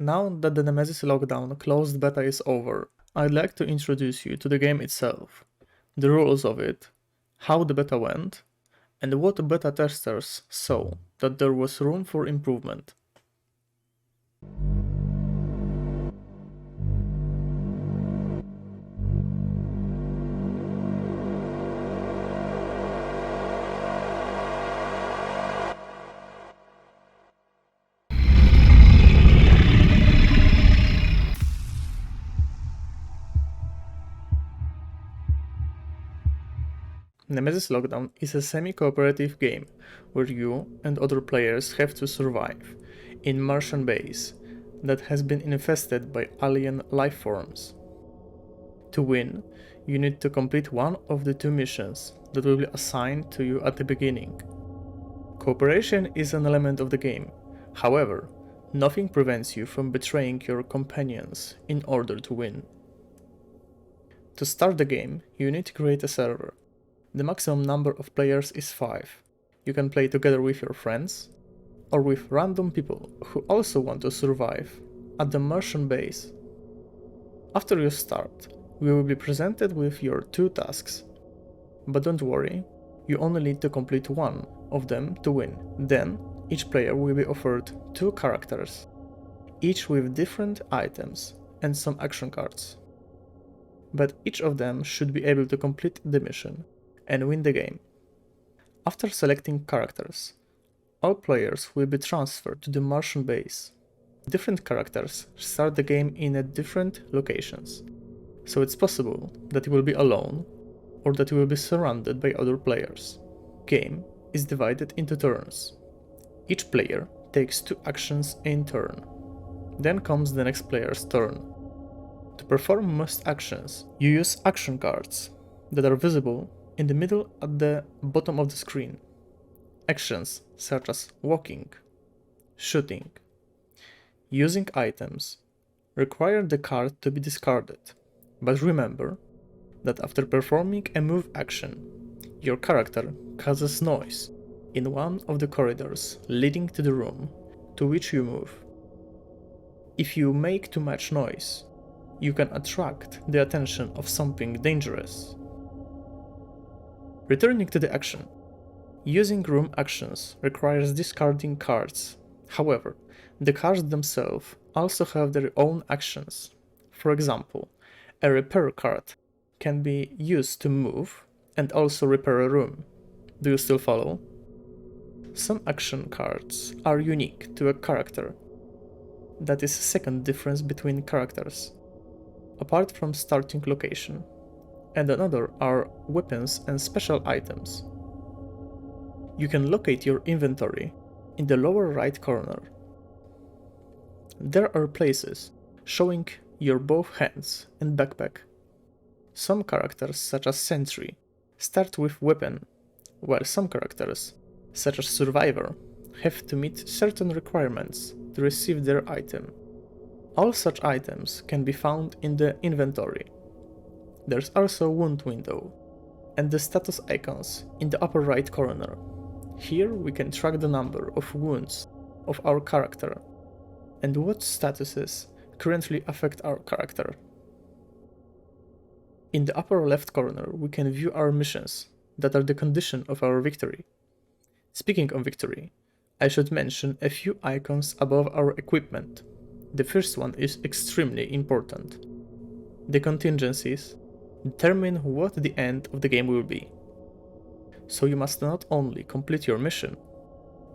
Now that the Nemesis Lockdown closed beta is over, I'd like to introduce you to the game itself, the rules of it, how the beta went, and what beta testers saw that there was room for improvement. Nemesis Lockdown is a semi-cooperative game where you and other players have to survive in Martian base that has been infested by alien life forms. To win, you need to complete one of the two missions that will be assigned to you at the beginning. Cooperation is an element of the game, however, nothing prevents you from betraying your companions in order to win. To start the game, you need to create a server. The maximum number of players is 5. You can play together with your friends, or with random people who also want to survive at the Martian base. After you start, you will be presented with your 2 tasks. But don't worry, you only need to complete one of them to win. Then, each player will be offered 2 characters, each with different items and some action cards. But each of them should be able to complete the mission and win the game. After selecting characters, all players will be transferred to the Martian base. Different characters start the game in different locations, so it's possible that you will be alone or that you will be surrounded by other players. Game is divided into turns. Each player takes 2 actions in turn. Then comes the next player's turn. To perform most actions, you use action cards that are visible in the middle at the bottom of the screen. Actions such as walking, shooting, using items require the card to be discarded, but remember that after performing a move action, your character causes noise in one of the corridors leading to the room to which you move. If you make too much noise, you can attract the attention of something dangerous. Returning to the action, using room actions requires discarding cards. However, the cards themselves also have their own actions. For example, a repair card can be used to move and also repair a room. Do you still follow? Some action cards are unique to a character. That is the second difference between characters, apart from starting location, and another are weapons and special items. You can locate your inventory in the lower right corner. There are places showing your both hands and backpack. Some characters, such as Sentry, start with weapon, while some characters, such as Survivor, have to meet certain requirements to receive their item. All such items can be found in the inventory. There's also a wound window, and the status icons in the upper right corner. Here we can track the number of wounds of our character, and what statuses currently affect our character. In the upper left corner we can view our missions that are the condition of our victory. Speaking of victory, I should mention a few icons above our equipment. The first one is extremely important. The contingencies determine what the end of the game will be. So you must not only complete your mission,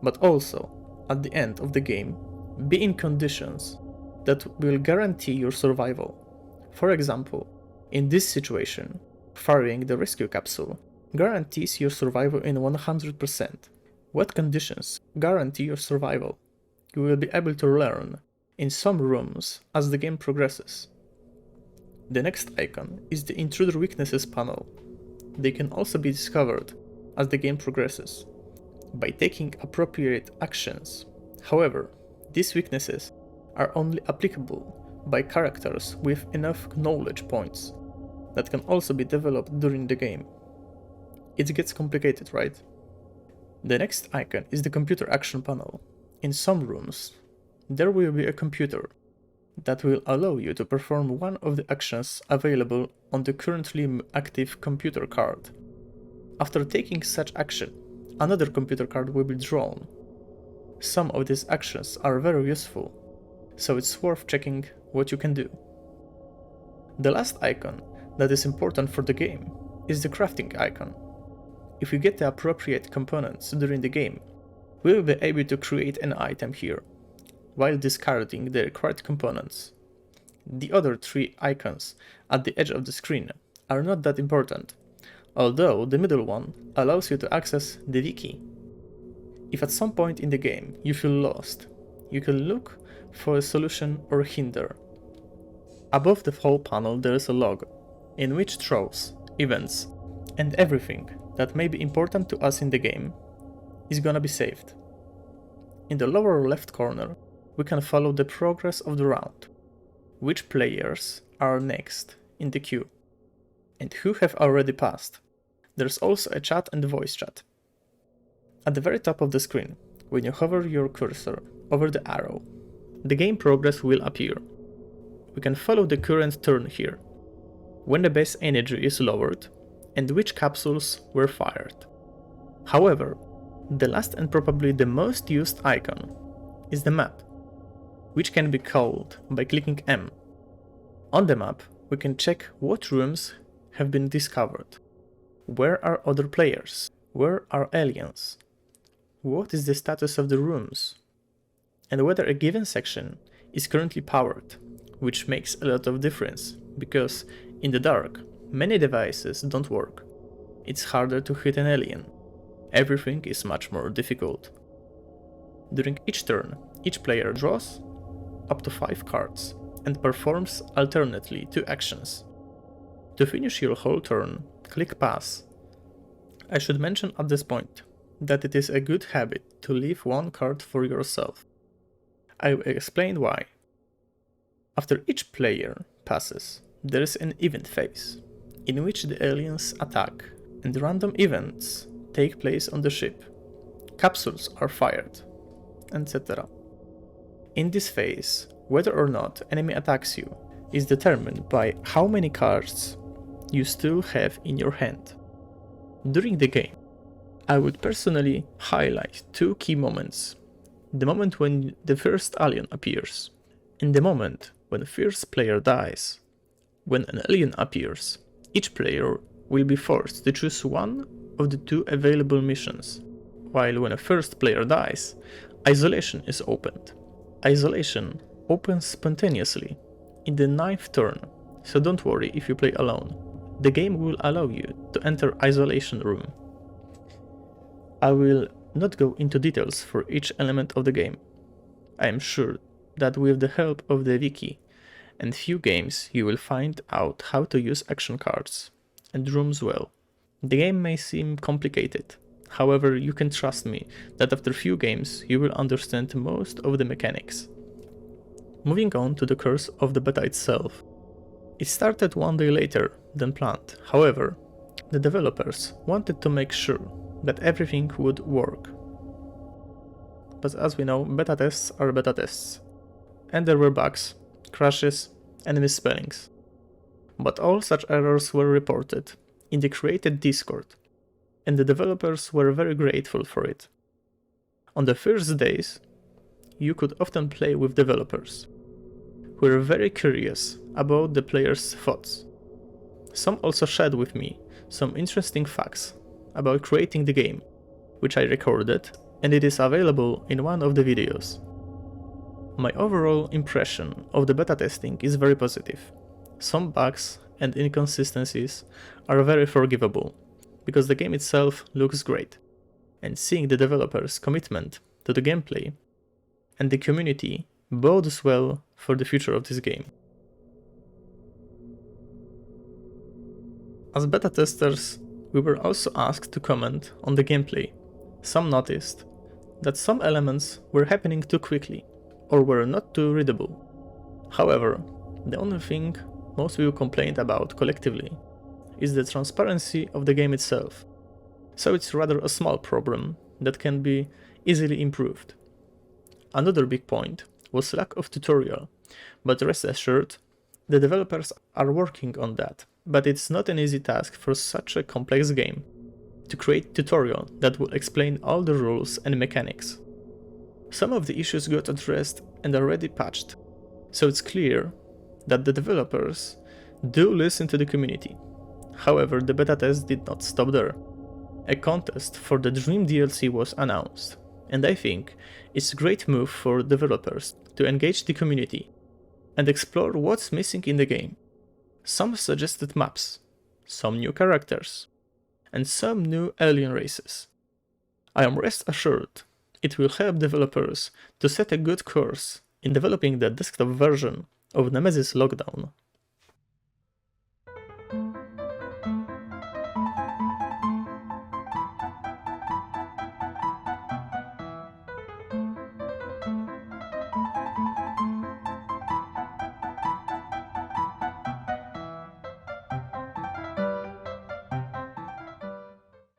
but also, at the end of the game, be in conditions that will guarantee your survival. For example, in this situation, firing the rescue capsule guarantees your survival in 100%. What conditions guarantee your survival? You will be able to learn in some rooms as the game progresses. The next icon is the Intruder Weaknesses panel. They can also be discovered as the game progresses by taking appropriate actions. However, these weaknesses are only applicable by characters with enough knowledge points that can also be developed during the game. It gets complicated, right? The next icon is the Computer Action panel. In some rooms, there will be a computer that will allow you to perform one of the actions available on the currently active computer card. After taking such action, another computer card will be drawn. Some of these actions are very useful, so it's worth checking what you can do. The last icon that is important for the game is the crafting icon. If we get the appropriate components during the game, we will be able to create an item here, while discarding the required components. The other three icons at the edge of the screen are not that important, although the middle one allows you to access the wiki. If at some point in the game you feel lost, you can look for a solution or hinder. Above the whole panel there is a log, in which throws, events, and everything that may be important to us in the game is gonna be saved. In the lower left corner, we can follow the progress of the round, which players are next in the queue, and who have already passed. There's also a chat and voice chat. At the very top of the screen, when you hover your cursor over the arrow, the game progress will appear. We can follow the current turn here, when the base energy is lowered, and which capsules were fired. However, the last and probably the most used icon is the map, which can be called by clicking M. On the map, we can check what rooms have been discovered. Where are other players? Where are aliens? What is the status of the rooms? And whether a given section is currently powered, which makes a lot of difference, because in the dark, many devices don't work. It's harder to hit an alien. Everything is much more difficult. During each turn, each player draws up to 5 cards and performs alternately 2 actions. To finish your whole turn, click Pass. I should mention at this point that it is a good habit to leave 1 card for yourself. I will explain why. After each player passes, there is an event phase, in which the aliens attack and random events take place on the ship. Capsules are fired, etc. In this phase, whether or not enemy attacks you is determined by how many cards you still have in your hand. During the game, I would personally highlight 2 key moments: the moment when the first alien appears, and the moment when the first player dies. When an alien appears, each player will be forced to choose one of the 2 available missions, while when a first player dies, isolation is opened. Isolation opens spontaneously in the 9th turn, so don't worry if you play alone. The game will allow you to enter isolation room. I will not go into details for each element of the game. I am sure that with the help of the wiki and few games you will find out how to use action cards and rooms well. The game may seem complicated, however you can trust me that after few games you will understand most of the mechanics. Moving on to the course of the beta itself. It started 1 day later than planned, however, the developers wanted to make sure that everything would work. But as we know, beta tests are beta tests, and there were bugs, crashes, and misspellings. But all such errors were reported in the created Discord, and the developers were very grateful for it. On the first days, you could often play with developers who were very curious about the players' thoughts. Some also shared with me some interesting facts about creating the game, which I recorded, and it is available in one of the videos. My overall impression of the beta testing is very positive. Some bugs and inconsistencies are very forgivable, because the game itself looks great, and seeing the developers' commitment to the gameplay and the community bodes well for the future of this game. As beta testers, we were also asked to comment on the gameplay. Some noticed that some elements were happening too quickly, or were not too readable. However, the only thing most people complained about collectively is the transparency of the game itself, so it's rather a small problem that can be easily improved. Another big point was lack of tutorial But rest assured, the developers are working on that, but it's not an easy task for such a complex game to create a tutorial that will explain all the rules and mechanics. Some of the issues got addressed and already patched, so it's clear that the developers do listen to the community. However, the beta test did not stop there. A contest for the Dream DLC was announced, and I think it's a great move for developers to engage the community and explore what's missing in the game. Some suggested maps, some new characters, and some new alien races. I am rest assured it will help developers to set a good course in developing the desktop version of Nemesis Lockdown